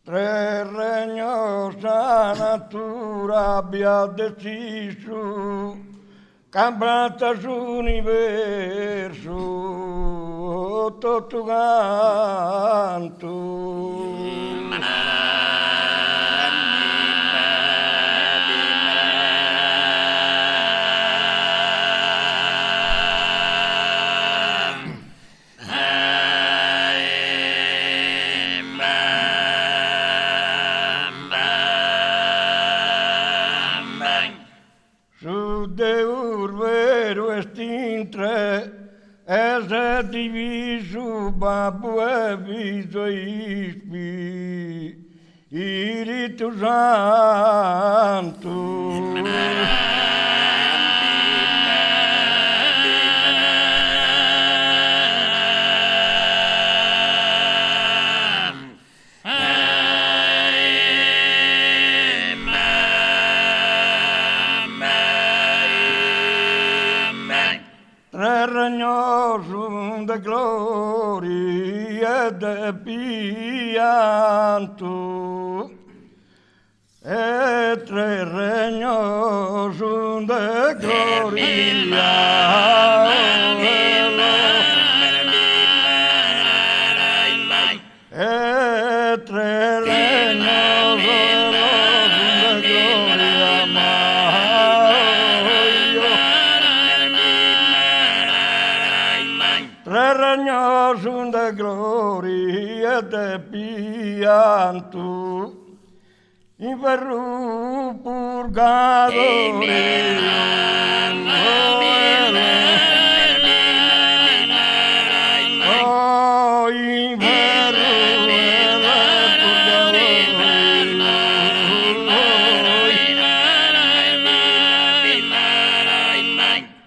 Tre regnos a natura abbia deciso, cambiata l'universo, tutto quanto. Su de urvero estintre, ese diviso babu e viso ispi, Iritu Santo. Tre regnos de gloria e de pianto, e tre regnos de gloria. E tre regnos de gloria. Tre regnos de gloria e de pianto, inferno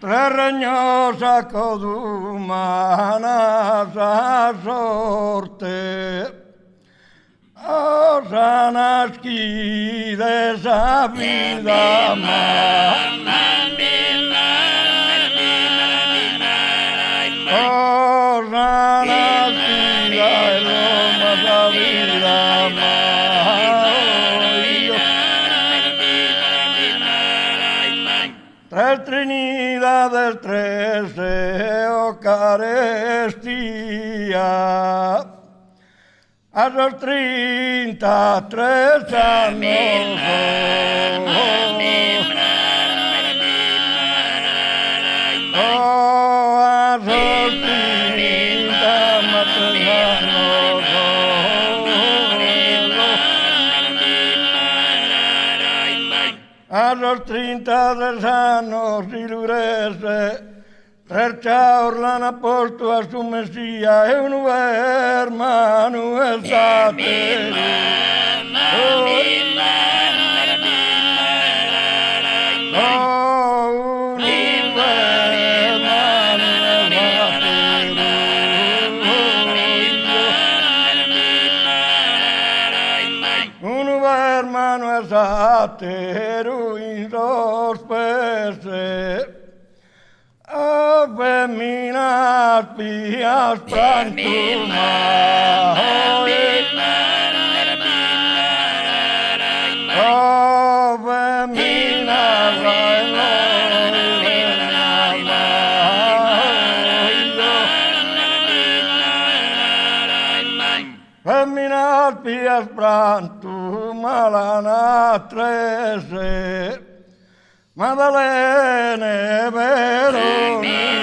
Tre regnos a codumanas a sorte, osanas qui desa vida osanas qui desa vida Tres Trinidades, tres Eucaristía, a los 33 años. Oh, a los 33 años. A los 33 años ilurese, perciò l'hanno posto a su Messia e un hermano estate. Hermano esatero in sospese, feminas pias prantuma, feminas pias prantuma lana trece, Madalene Veronica.